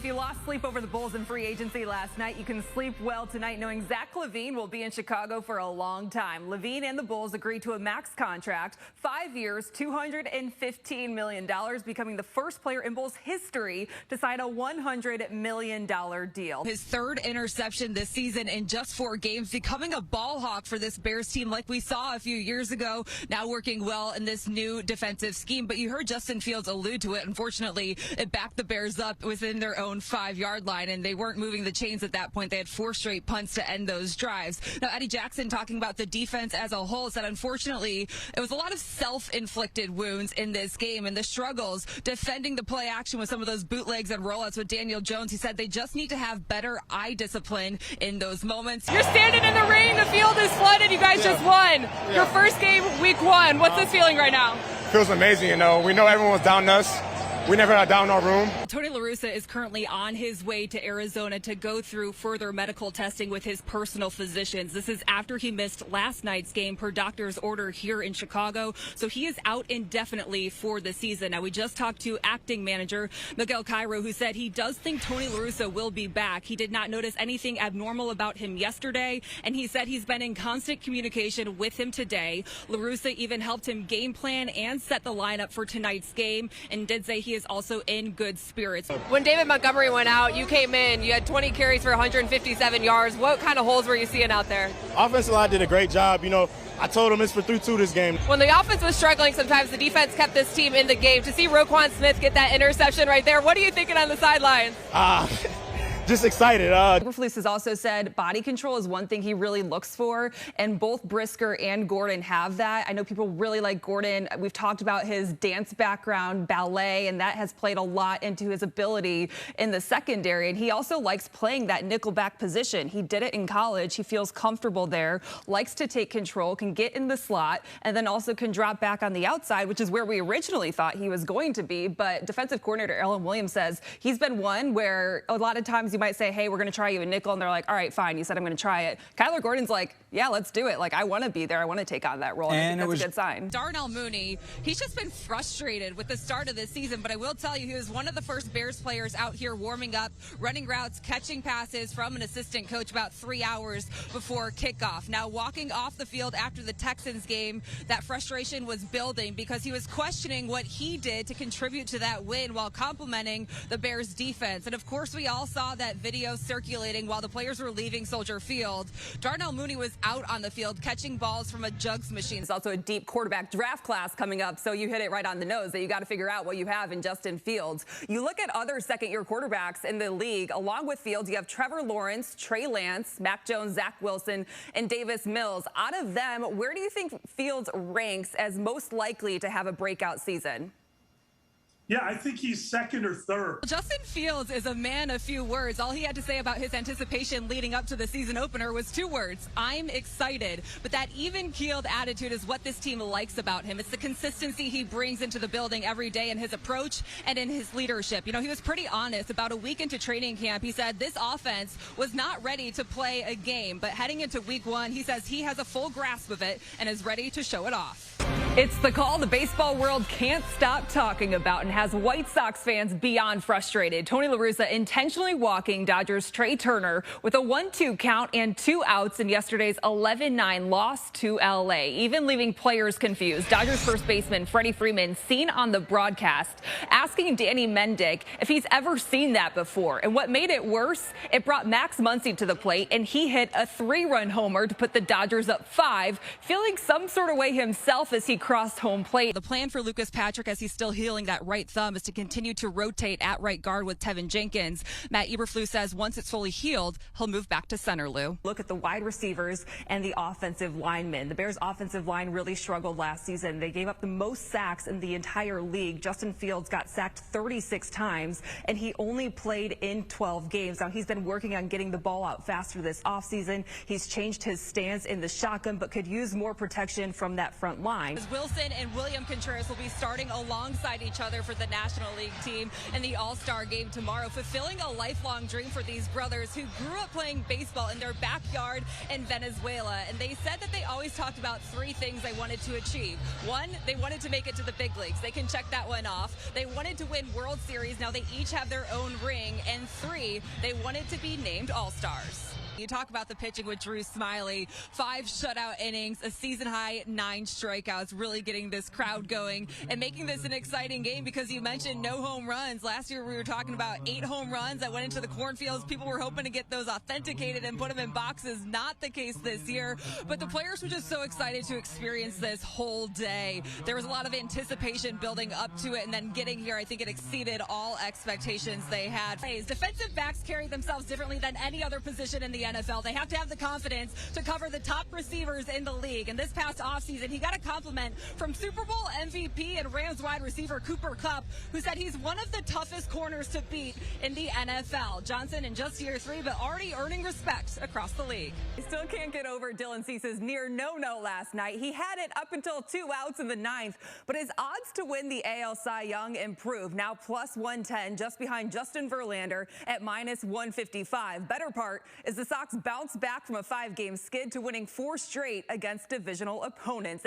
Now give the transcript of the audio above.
If you lost sleep over the Bulls in free agency last night, you can sleep well tonight knowing Zach LaVine will be in Chicago for a long time. LaVine and the Bulls agreed to a max contract, 5 years, $215 million, becoming the first player in Bulls history to sign a $100 million deal. His third interception this season in just 4 games, becoming a ball hawk for this Bears team like we saw a few years ago, now working well in this new defensive scheme. But you heard Justin Fields allude to it. Unfortunately, it backed the Bears up within their own 5-yard line, and they weren't moving the chains at that point. They had 4 straight punts to end those drives. Now, Eddie Jackson, talking about the defense as a whole, said unfortunately it was a lot of self-inflicted wounds in this game and the struggles defending the play action with some of those bootlegs and rollouts with Daniel Jones. He said they just need to have better eye discipline in those moments. You're standing in the rain. The field is flooded. You guys just won. Your first game, week 1. What's this feeling right now? Feels amazing, you know. We know everyone's down us. We never got down in our room. Tony La Russa is currently on his way to Arizona to go through further medical testing with his personal physicians. This is after he missed last night's game per doctor's order here in Chicago. So he is out indefinitely for the season. Now, we just talked to acting manager Miguel Cairo, who said he does think Tony La Russa will be back. He did not notice anything abnormal about him yesterday, and he said he's been in constant communication with him today. La Russa even helped him game plan and set the lineup for tonight's game, and did say he is also in good spirits. When David Montgomery went out, you came in. You had 20 carries for 157 yards. What kind of holes were you seeing out there? Offensive line did a great job. You know, I told them it's for 3-2 this game. When the offense was struggling, sometimes the defense kept this team in the game. To see Roquan Smith get that interception right there, what are you thinking on the sidelines? Just excited. Eberflus has also said body control is one thing he really looks for, and both Brisker and Gordon have that. I know people really like Gordon. We've talked about his dance background, ballet, and that has played a lot into his ability in the secondary. And he also likes playing that nickelback position. He did it in college. He feels comfortable there, likes to take control, can get in the slot, and then also can drop back on the outside, which is where we originally thought he was going to be. But defensive coordinator Ellen Williams says he's been one where a lot of times you might say, hey, we're going to try you in nickel, and they're like, all right, fine, you said I'm going to try it. Kyler Gordon's like, yeah, let's do it. Like, I want to be there. I want to take on that role. And I think that's a good sign. Darnell Mooney, he's just been frustrated with the start of this season, but I will tell you, he was one of the first Bears players out here warming up, running routes, catching passes from an assistant coach about 3 hours before kickoff. Now, walking off the field after the Texans game, that frustration was building because he was questioning what he did to contribute to that win while complimenting the Bears defense. And of course, we all saw that video circulating while the players were leaving Soldier Field. Darnell Mooney was out on the field catching balls from a jugs machine. There's also a deep quarterback draft class coming up, so you hit it right on the nose that you got to figure out what you have in Justin Fields. You look at other second-year quarterbacks in the league. Along with Fields, you have Trevor Lawrence, Trey Lance, Mac Jones, Zach Wilson, and Davis Mills. Out of them, where do you think Fields ranks as most likely to have a breakout season? Yeah, I think he's second or third. Justin Fields is a man of few words. All he had to say about his anticipation leading up to the season opener was 2 words: I'm excited. But that even-keeled attitude is what this team likes about him. It's the consistency he brings into the building every day in his approach and in his leadership. You know, he was pretty honest. About a week into training camp, he said this offense was not ready to play a game. But heading into week 1, he says he has a full grasp of it and is ready to show it off. It's the call the baseball world can't stop talking about and has White Sox fans beyond frustrated. Tony La Russa intentionally walking Dodgers' Trey Turner with a 1-2 count and 2 outs in yesterday's 11-9 loss to L.A., even leaving players confused. Dodgers first baseman Freddie Freeman, seen on the broadcast, asking Danny Mendick if he's ever seen that before. And what made it worse, it brought Max Muncy to the plate, and he hit a 3-run homer to put the Dodgers up 5, feeling some sort of way himself as he crossed home plate. The plan for Lucas Patrick, as he's still healing that right thumb, is to continue to rotate at right guard with Tevin Jenkins. Matt Eberflus says once it's fully healed, he'll move back to center, Lou. Look at the wide receivers and the offensive linemen. The Bears' offensive line really struggled last season. They gave up the most sacks in the entire league. Justin Fields got sacked 36 times, and he only played in 12 games. Now, he's been working on getting the ball out faster this offseason. He's changed his stance in the shotgun, but could use more protection from that front line. Wilson and William Contreras will be starting alongside each other for the National League team in the All-Star game tomorrow, fulfilling a lifelong dream for these brothers who grew up playing baseball in their backyard in Venezuela. And they said that they always talked about three things they wanted to achieve. One, they wanted to make it to the big leagues. They can check that one off. They wanted to win World Series. Now they each have their own ring. And three, they wanted to be named All-Stars. You talk about the pitching with Drew Smiley, 5 shutout innings, a season-high 9 strikeouts, really getting this crowd going and making this an exciting game because you mentioned no home runs. Last year we were talking about 8 home runs that went into the cornfields. People were hoping to get those authenticated and put them in boxes. Not the case this year, but the players were just so excited to experience this whole day. There was a lot of anticipation building up to it, and then getting here, I think it exceeded all expectations they had. Defensive backs carry themselves differently than any other position in the NFL. They have to have the confidence to cover the top receivers in the league. And this past offseason, he got a compliment from Super Bowl MVP and Rams wide receiver Cooper Kupp, who said he's one of the toughest corners to beat in the NFL. Johnson in just year 3, but already earning respect across the league. I still can't get over Dylan Cease's near no-no last night. He had it up until 2 outs in the 9th, but his odds to win the AL Cy Young improved. Now plus 110, just behind Justin Verlander at minus 155. Better part is the Sox bounced back from a 5-game skid to winning 4 straight against divisional opponents.